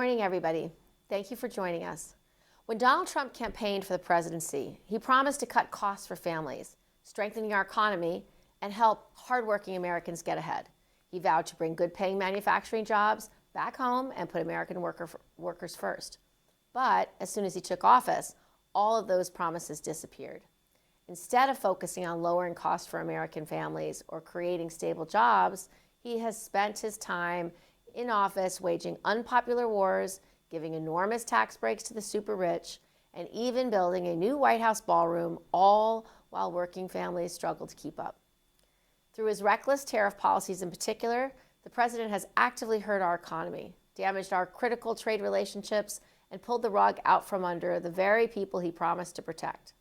Good morning, everybody. Thank you for joining us. When Donald Trump campaigned for the presidency, he promised to cut costs for families, strengthening our economy, and help hardworking Americans get ahead. He vowed to bring good-paying manufacturing jobs back home and put American workers first. But as soon as he took office, all of those promises disappeared. Instead of focusing on lowering costs for American families or creating stable jobs, he has spent his time in office waging unpopular wars, giving enormous tax breaks to the super rich, and even building a new White House ballroom, all while working families struggle to keep up. Through his reckless tariff policies in particular, the president has actively hurt our economy, damaged our critical trade relationships, and pulled the rug out from under the very people he promised to protect.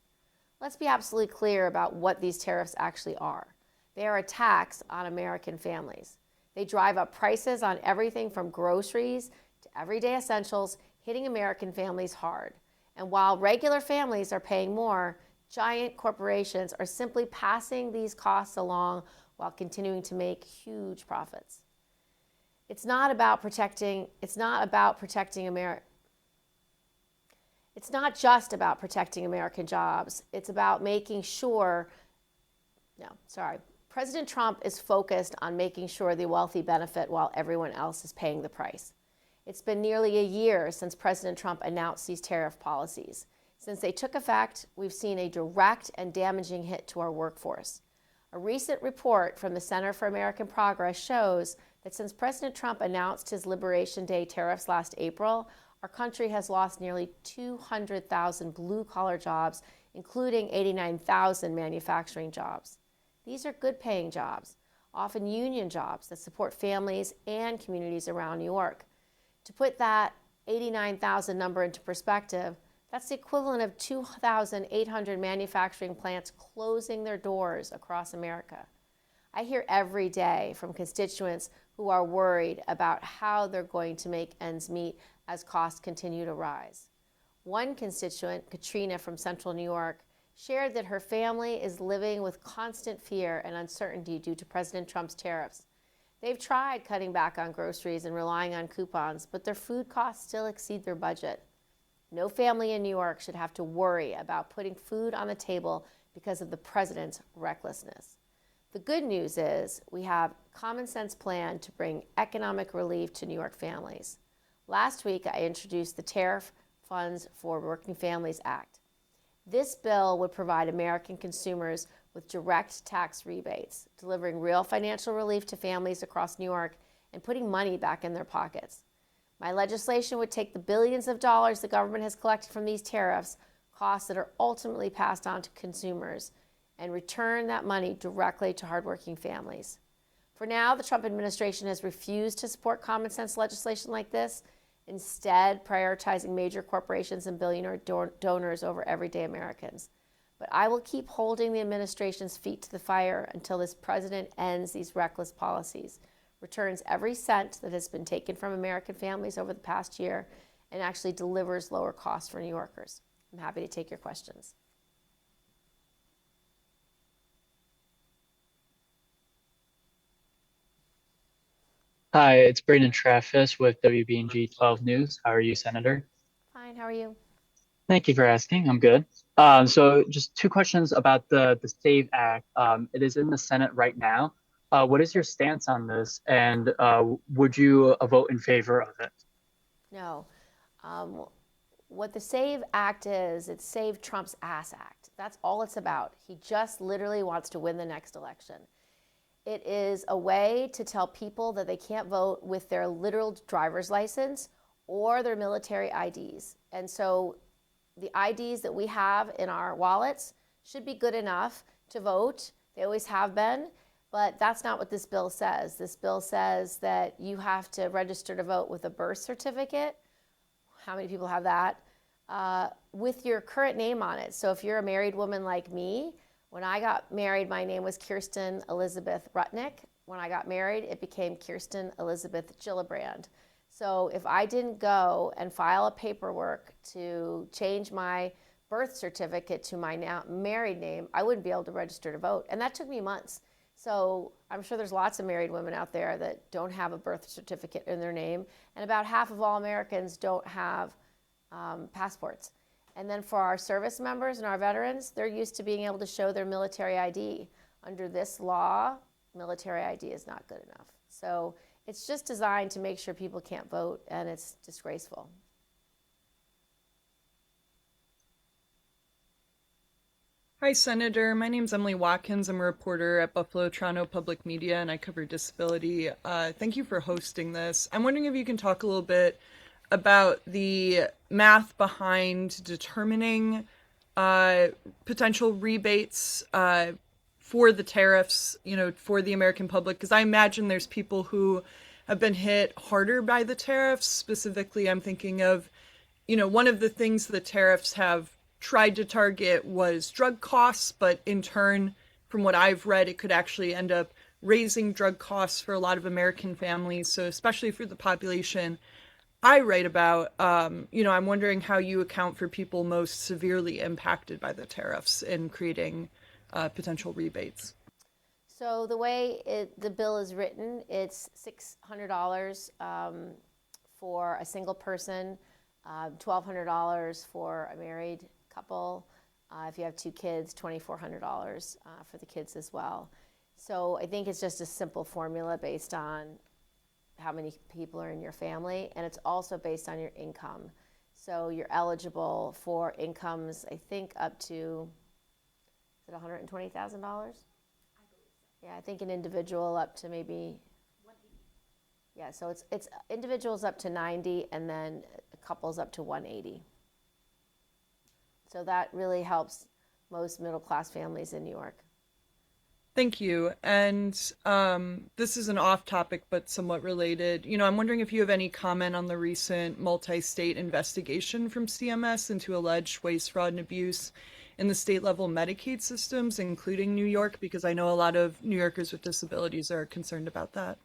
Let's be absolutely clear about what these tariffs actually are. They are a tax on American families. They drive up prices on everything from groceries to everyday essentials, hitting American families hard. And while regular families are paying more, giant corporations are simply passing these costs along while continuing to make huge profits. It's not just about protecting American jobs. It's about making sure, President Trump is focused on making sure the wealthy benefit while everyone else is paying the price. It's been nearly a year since President Trump announced these tariff policies. Since they took effect, we've seen a direct and damaging hit to our workforce. A recent report from the Center for American Progress shows that since President Trump announced his Liberation Day tariffs last April, our country has lost nearly 200,000 blue-collar jobs, including 89,000 manufacturing jobs. These are good-paying jobs, often union jobs that support families and communities around New York. To put that 89,000 number into perspective, that's the equivalent of 2,800 manufacturing plants closing their doors across America. I hear every day from constituents who are worried about how they're going to make ends meet as costs continue to rise. One constituent, Katrina from Central New York, shared that her family is living with constant fear and uncertainty due to President Trump's tariffs. They've tried cutting back on groceries and relying on coupons, but their food costs still exceed their budget. No family in New York should have to worry about putting food on the table because of the president's recklessness. The good news is we have a common sense plan to bring economic relief to New York families. Last week, I introduced the Tariff Funds for Working Families Act. This bill would provide American consumers with direct tax rebates, delivering real financial relief to families across New York and putting money back in their pockets. My legislation would take the billions of dollars the government has collected from these tariffs, costs that are ultimately passed on to consumers, and return that money directly to hardworking families. For now, the Trump administration has refused to support common sense legislation like this, instead prioritizing major corporations and billionaire donors over everyday Americans. But I will keep holding the administration's feet to the fire until this president ends these reckless policies, returns every cent that has been taken from American families over the past year, and actually delivers lower costs for New Yorkers. I'm happy to take your questions. Hi, it's Braden Traffis with WBNG 12 News. How are you, Senator? Fine, how are you? Thank you for asking. I'm good. So just two questions about the SAVE Act. It is in the Senate right now. What is your stance on this, and would you vote in favor of it? No. What the SAVE Act is, it's Save Trump's Ass Act. That's all it's about. He just literally wants to win the next election. It is a way to tell people that they can't vote with their literal driver's license or their military IDs. And so the IDs that we have in our wallets should be good enough to vote. They always have been, but that's not what this bill says. This bill says that you have to register to vote with a birth certificate. How many people have that? With your current name on it. So if you're a married woman like me, when I got married, my name was Kirsten Elizabeth Rutnick. When I got married, it became Kirsten Elizabeth Gillibrand. So if I didn't go and file a paperwork to change my birth certificate to my now married name, I wouldn't be able to register to vote. And that took me months. So I'm sure there's lots of married women out there that don't have a birth certificate in their name, and about half of all Americans don't have passports. And then for our service members and our veterans, they're used to being able to show their military ID. Under this law, military ID is not good enough. So it's just designed to make sure people can't vote, and it's disgraceful. Hi, Senator. My name's Emily Watkins. I'm a reporter at Buffalo Toronto Public Media, and I cover disability. Thank you for hosting this. I'm wondering if you can talk a little bit about the math behind determining potential rebates for the tariffs, for the American public, because I imagine there's people who have been hit harder by the tariffs. Specifically, I'm thinking of, one of the things the tariffs have tried to target was drug costs, but in turn, from what I've read, it could actually end up raising drug costs for a lot of American families. So especially for the population I write about, I'm wondering how you account for people most severely impacted by the tariffs in creating potential rebates. So the way the bill is written, it's $600 for a single person, $1,200 for a married couple. If you have two kids, $2,400 for the kids as well. So I think it's just a simple formula based on how many people are in your family, and it's also based on your income. So you're eligible for incomes, I think, up to, is it $120,000? I believe so. Yeah, I think an individual up to maybe 180. Yeah, so it's individuals up to 90, and then couples up to 180. So that really helps most middle-class families in New York. Thank you. And this is an off topic, but somewhat related. I'm wondering if you have any comment on the recent multi-state investigation from CMS into alleged waste, fraud, and abuse in the state level Medicaid systems, including New York, because I know a lot of New Yorkers with disabilities are concerned about that.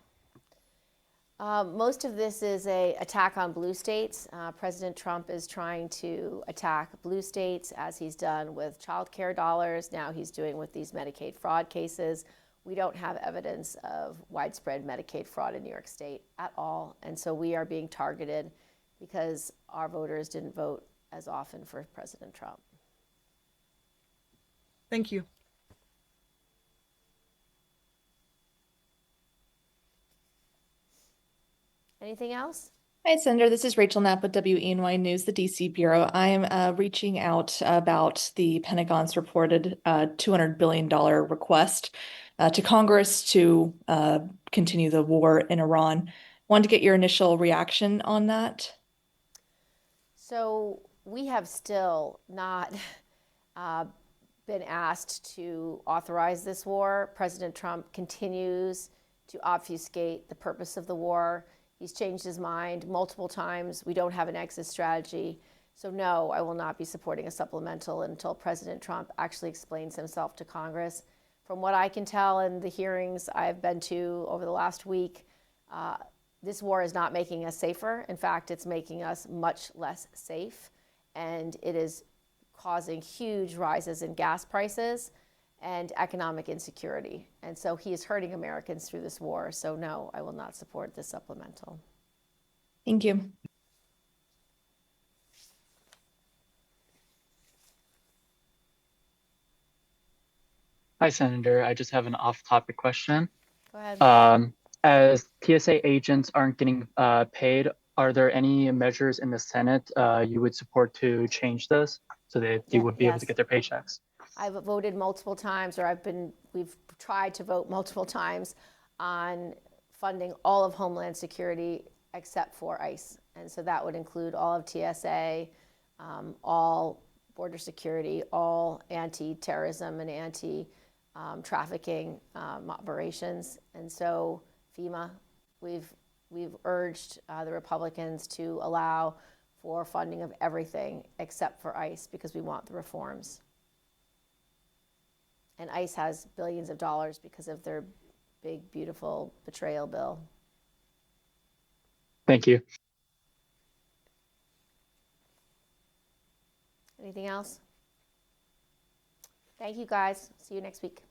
Most of this is an attack on blue states. President Trump is trying to attack blue states, as he's done with child care dollars. Now he's doing with these Medicaid fraud cases. We don't have evidence of widespread Medicaid fraud in New York State at all. And so we are being targeted because our voters didn't vote as often for President Trump. Thank you. Anything else? Hi, Senator. This is Rachel Knapp with WENY News, the DC Bureau. I'm reaching out about the Pentagon's reported $200 billion request to Congress to continue the war in Iran. Wanted to get your initial reaction on that. So we have still not been asked to authorize this war. President Trump continues to obfuscate the purpose of the war. He's changed his mind multiple times. We don't have an exit strategy. So no, I will not be supporting a supplemental until President Trump actually explains himself to Congress. From what I can tell in the hearings I've been to over the last week, this war is not making us safer. In fact, it's making us much less safe. And it is causing huge rises in gas prices and economic insecurity. And so he is hurting Americans through this war. So no, I will not support this supplemental. Thank you. Hi, Senator. I just have an off-topic question. Go ahead. As TSA agents aren't getting paid, are there any measures in the Senate you would support to change this so that they would be able to get their paychecks? I've voted multiple times, or we've tried to vote multiple times on funding all of Homeland Security except for ICE. And so that would include all of TSA, all border security, all anti-terrorism and anti-trafficking operations. And so FEMA, we've urged the Republicans to allow for funding of everything except for ICE because we want the reforms. And ICE has billions of dollars because of their big, beautiful betrayal bill. Thank you. Anything else? Thank you, guys. See you next week.